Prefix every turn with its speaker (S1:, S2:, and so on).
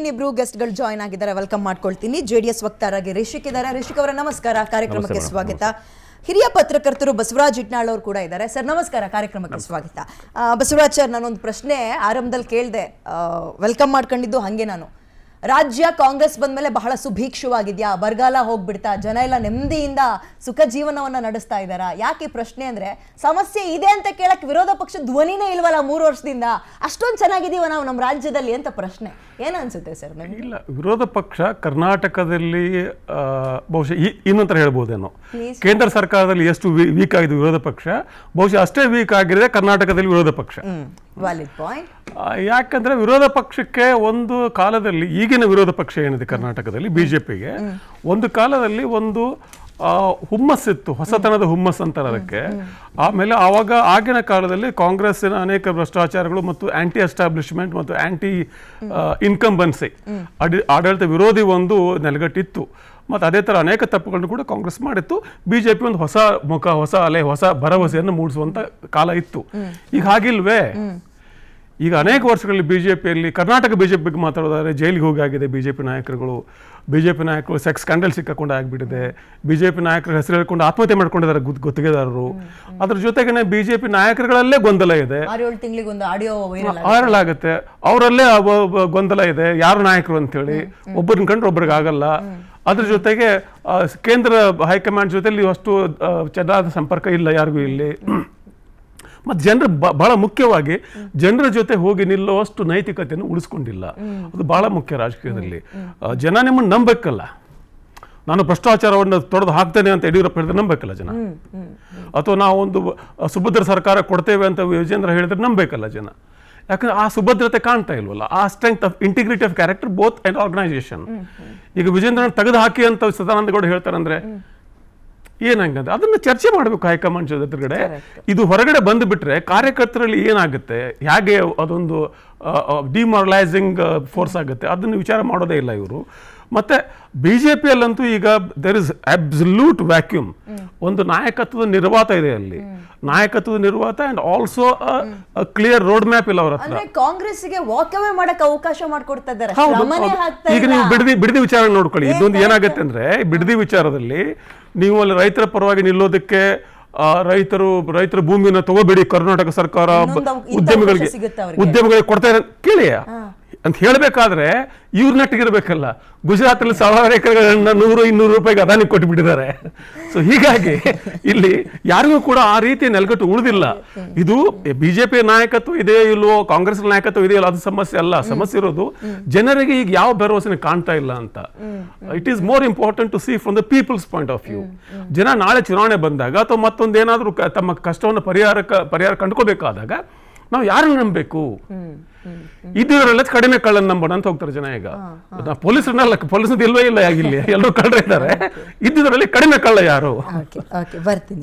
S1: ಇನ್ನಿಬ್ರು ಗೆಸ್ಟ್ಗಳು join ಆಗಿದ್ದಾರೆ. Welcome ಮಾಡ್ಕೊಳ್ತೀನಿ. JDS ವಕ್ತಾರಾಗಿ Rishik ಇದ್ದಾರೆ. ರಿಷಿಕ್ ಅವರ ನಮಸ್ಕಾರ, ಕಾರ್ಯಕ್ರಮಕ್ಕೆ ಸ್ವಾಗತ. ಹಿರಿಯ ಪತ್ರಕರ್ತರು ಬಸವರಾಜ್ ಇಟ್ನಾಳ್ ಅವರು ಕೂಡ ಇದ್ದಾರೆ. ಸರ್ ನಮಸ್ಕಾರ, ಕಾರ್ಯಕ್ರಮಕ್ಕೆ ಸ್ವಾಗತ. ಬಸವರಾಜ್ ಸರ್, ನಾನೊಂದು ಪ್ರಶ್ನೆ ಆರಂಭದಲ್ಲಿ ಕೇಳಿದೆ, ವೆಲ್ಕಮ್ ಮಾಡ್ಕೊಂಡಿದ್ದು ಹಾಗೆ. ನಾನು ರಾಜ್ಯ ಕಾಂಗ್ರೆಸ್ ಬಂದ್ಮೇಲೆ ಬಹಳ ಸುಭೀಕ್ಷವಾಗಿದ್ಯಾ, ಬರಗಾಲ ಹೋಗ್ಬಿಡ್ತಾ, ಜನ ಎಲ್ಲ ನೆಮ್ಮದಿಯಿಂದ ಸುಖ ಜೀವನವನ್ನ ನಡೆಸ್ತಾ ಇದ್ದಾರಾ? ಯಾಕೆ ಪ್ರಶ್ನೆ ಅಂದ್ರೆ, ಸಮಸ್ಯೆ ಇದೆ ಅಂತ ಕೇಳಕ್ ವಿರೋಧ ಪಕ್ಷ ಧ್ವನಿನೇ ಇಲ್ವಲ್ಲ 3 ವರ್ಷದಿಂದ. ಅಷ್ಟೊಂದು ಚೆನ್ನಾಗಿದೀವ ನಾವು ನಮ್ಮ ರಾಜ್ಯದಲ್ಲಿ ಅಂತ ಪ್ರಶ್ನೆ. ಏನ್ ಅನ್ಸುತ್ತೆ ಸರ್ ನಿಮ್ಗೆ?
S2: ಇಲ್ಲ, ವಿರೋಧ ಪಕ್ಷ ಕರ್ನಾಟಕದಲ್ಲಿ ಬಹುಶಃ ಇನ್ನೊಂಥರ ಹೇಳ್ಬೋದೇನೋ, ಕೇಂದ್ರ ಸರ್ಕಾರದಲ್ಲಿ ಎಷ್ಟು ವೀಕ್ ಆಗಿದೆ ವಿರೋಧ ಪಕ್ಷ, ಬಹುಶಃ ಅಷ್ಟೇ ವೀಕ್ ಆಗಿದೆ ಕರ್ನಾಟಕದಲ್ಲಿ ವಿರೋಧ ಪಕ್ಷ.
S1: Valid point.
S2: ಯಾಕಂದ್ರೆ ವಿರೋಧ ಪಕ್ಷಕ್ಕೆ ಒಂದು ಕಾಲದಲ್ಲಿ, ಈಗಿನ ವಿರೋಧ ಪಕ್ಷ ಏನಿದೆ ಕರ್ನಾಟಕದಲ್ಲಿ ಬಿಜೆಪಿಗೆ, ಒಂದು ಕಾಲದಲ್ಲಿ ಒಂದು ಹುಮ್ಮಸ್ಸಿತ್ತು, ಹೊಸತನದ ಹುಮ್ಮಸ್ ಅಂತಾರೆ ಅದಕ್ಕೆ. ಆಮೇಲೆ ಆಗಿನ ಕಾಲದಲ್ಲಿ ಕಾಂಗ್ರೆಸ್ಸಿನ ಅನೇಕ ಭ್ರಷ್ಟಾಚಾರಗಳು ಮತ್ತು ಆಂಟಿ ಎಸ್ಟಾಬ್ಲಿಷ್ಮೆಂಟ್ ಮತ್ತು ಆಂಟಿ ಇನ್ಕಂಬನ್ಸಿ, ಆಡಳಿತ ವಿರೋಧಿ ಒಂದು ನೆಲೆಗಟ್ಟಿತ್ತು. ಮತ್ತು ಅದೇ ಥರ ಅನೇಕ ತಪ್ಪುಗಳನ್ನು ಕೂಡ ಕಾಂಗ್ರೆಸ್ ಮಾಡಿತ್ತು. ಬಿಜೆಪಿ ಒಂದು ಹೊಸ ಮುಖ, ಹೊಸ ಅಲೆ, ಹೊಸ ಭರವಸೆಯನ್ನು ಮೂಡಿಸುವಂತ ಕಾಲ ಇತ್ತು. ಈಗ ಹಾಗಿಲ್ವೇ? ಈಗ ಅನೇಕ ವರ್ಷಗಳಲ್ಲಿ ಬಿಜೆಪಿಯಲ್ಲಿ, ಕರ್ನಾಟಕ ಬಿಜೆಪಿ ಬಗ್ಗೆ ಮಾತಾಡೋದಾದ್ರೆ ಜೈಲಿಗೆ ಹೋಗಿ ಆಗಿದೆ ಬಿಜೆಪಿ ನಾಯಕರುಗಳು ಸೆಕ್ಸ್ ಸ್ಕ್ಯಾಂಡಲ್ ಸಿಕ್ಕಾಕೊಂಡು ಆಗಿಬಿಟ್ಟಿದೆ. ಬಿಜೆಪಿ ನಾಯಕರ ಹೆಸರು ಹೇಳ್ಕೊಂಡು ಆತ್ಮಹತ್ಯೆ ಮಾಡ್ಕೊಂಡಿದ್ದಾರೆ ಗುತ್ತಿಗೆದಾರರು. ಅದ್ರ ಜೊತೆಗೇನೆ ಬಿಜೆಪಿ ನಾಯಕರುಗಳಲ್ಲೇ ಗೊಂದಲ ಇದೆ, ವೈರಲ್ ಆಗುತ್ತೆ, ಅವರಲ್ಲೇ ಗೊಂದಲ ಇದೆ, ಯಾರು ನಾಯಕರು ಅಂತೇಳಿ ಒಬ್ಬರನ್ನ ಕಂಡ್ರೆ ಒಬ್ಬರಿಗೆ ಆಗಲ್ಲ. ಅದ್ರ ಜೊತೆಗೆ ಕೇಂದ್ರ ಹೈಕಮಾಂಡ್ ಜೊತೆಲಿ ಅಷ್ಟು ಚೆನ್ನಾದ ಸಂಪರ್ಕ ಇಲ್ಲ ಯಾರಿಗೂ ಇಲ್ಲಿ. ಮತ್ತು ಜನರು ಬಹಳ ಮುಖ್ಯವಾಗಿ ಜನರ ಜೊತೆ ಹೋಗಿ ನಿಲ್ಲುವಷ್ಟು ನೈತಿಕತೆಯನ್ನು ಉಳಿಸ್ಕೊಂಡಿಲ್ಲ. ಅದು ಬಹಳ ಮುಖ್ಯ ರಾಜಕೀಯದಲ್ಲಿ. ಜನ ನಿಮ್ಮನ್ನು ನಂಬಬೇಕಲ್ಲ, ನಾನು ಭ್ರಷ್ಟಾಚಾರವನ್ನು ತೊಡೆದು ಹಾಕ್ತೇನೆ ಅಂತ ಯಡಿಯೂರಪ್ಪ ಹೇಳಿದ್ರೆ ನಂಬಬೇಕಲ್ಲ ಜನ, ಅಥವಾ ನಾವು ಒಂದು ಸುಭದ್ರ ಸರ್ಕಾರ ಕೊಡ್ತೇವೆ ಅಂತ ವಿಜೇಂದ್ರ ಹೇಳಿದ್ರೆ ನಂಬಬೇಕಲ್ಲ ಜನ. ಯಾಕಂದ್ರೆ ಆ ಸುಭದ್ರತೆ ಕಾಣ್ತಾ ಇಲ್ವಲ್ಲ, ಆ strength of integrity of character both and organisation. ಈಗ ವಿಜೇಂದ್ರನ ತೆಗೆದು ಹಾಕಿ ಅಂತ ಸದಾನಂದ ಗೌಡ ಹೇಳ್ತಾರಂದ್ರೆ ಏನಂಗಂದ್ರೆ ಅದನ್ನ ಚರ್ಚೆ ಮಾಡಬೇಕು ಹೈಕಮಾಂಡ್ ಜೊತೆಗಡೆ. ಇದು ಹೊರಗಡೆ ಬಂದು ಬಿಟ್ರೆ ಕಾರ್ಯಕರ್ತರಲ್ಲಿ ಏನಾಗುತ್ತೆ, ಹೇಗೆ ಅದೊಂದು ಡಿಮಾರಲೈಸಿಂಗ್ ಫೋರ್ಸ್ ಆಗುತ್ತೆ, ಅದನ್ನು ವಿಚಾರ ಮಾಡೋದೇ ಇಲ್ಲ ಇವರು. ಮತ್ತೆ ಬಿಜೆಪಿಯಲ್ಲಂತೂ ಈಗ ದೇರ್ ಇಸ್ ಅಬ್ಸಲ್ಯೂಟ್ ವ್ಯಾಕ್ಯೂಮ್. ಒಂದು ನಾಯಕತ್ವದ ನಿರ್ವಾತ ಇದೆ ಅಲ್ಲಿ, ನಾಯಕತ್ವದ ನಿರ್ವಾತ and also clear road map ಇಲ್ಲ ಅವರ ಹತ್ರ.
S1: ಕಾಂಗ್ರೆಸ್ಗೆ ವಾಕ್ ಅವೇ ಮಾಡಕ್ಕೆ ಅವಕಾಶ ಮಾಡಿಕೊಡ್ತಾ ಇದ್ದಾರೆ.
S2: ಈಗ ನೀವು ಬಿಡದಿ ವಿಚಾರ ನೋಡ್ಕೊಳ್ಳಿ. ಇದೊಂದು ಏನಾಗುತ್ತೆ ಅಂದ್ರೆ, ಬಿಡದಿ ವಿಚಾರದಲ್ಲಿ ನೀವು ಅಲ್ಲಿ ರೈತರ ಪರವಾಗಿ ನಿಲ್ಲೋದಕ್ಕೆ, ರೈತರ ಭೂಮಿಯನ್ನು ತಗೋಬೇಡಿ ಕರ್ನಾಟಕ ಸರ್ಕಾರ ಉದ್ಯಮಿಗಳಿಗೆ ಕೊಡ್ತಾ ಇರೋ ಕೇಳಿ ಅಂತ ಹೇಳ್ಬೇಕಾದ್ರೆ ಇವ್ರ ನಟ್ಟಿಗಿರ್ಬೇಕಲ್ಲ. ಗುಜರಾತಲ್ಲಿ 1000 ಎಕರೆಗಳನ್ನ 100-200 ರೂಪಾಯಿಗೆ ಅದಾನಿ ಕೊಟ್ಟುಬಿಟ್ಟಿದ್ದಾರೆ. ಸೊ ಹೀಗಾಗಿ ಇಲ್ಲಿ ಯಾರಿಗೂ ಕೂಡ ಆ ರೀತಿ ನೆಲೆಗಟ್ಟು ಉಳಿದಿಲ್ಲ. ಇದು ಬಿಜೆಪಿ ನಾಯಕತ್ವ ಇದೆಯೋ ಇಲ್ವೋ, ಕಾಂಗ್ರೆಸ್ ನಾಯಕತ್ವ ಇದೆಯಲ್ಲ, ಅದು ಸಮಸ್ಯೆ ಅಲ್ಲ. ಸಮಸ್ಯೆ ಇರೋದು ಜನರಿಗೆ ಈಗ ಯಾವ ಭರವಸೆ ಕಾಣ್ತಾ ಇಲ್ಲ ಅಂತ. It is more important to see from the people's point of view. ಜನ ನಾಳೆ ಚುನಾವಣೆ ಬಂದಾಗ ಅಥವಾ ಮತ್ತೊಂದೇನಾದ್ರೂ ತಮ್ಮ ಕಷ್ಟವನ್ನು ಪರಿಹಾರ ಕಂಡುಕೋಬೇಕಾದಾಗ ನಾವು ಯಾರನ್ನು ನಂಬಬೇಕು? ಇದ್ದಿದ್ರಲ್ಲ ಕಡಿಮೆ ಕಳ್ಳನ್ನು ನಂಬೋಣ ಅಂತ ಹೋಗ್ತಾರೆ ಜನ. ಈಗ ಪೊಲೀಸರನ್ನ ಇಲ್ವೇ ಇಲ್ಲ, ಆಗಿಲ್ಲ, ಎಲ್ಲರೂ ಕಳ್ಳರ ಇದ್ದಾರೆ. ಇದ್ದಿದ್ರಲ್ಲಿ ಕಡಿಮೆ ಕಳ್ಳ ಯಾರು?
S1: ಬರ್ತೀನಿ.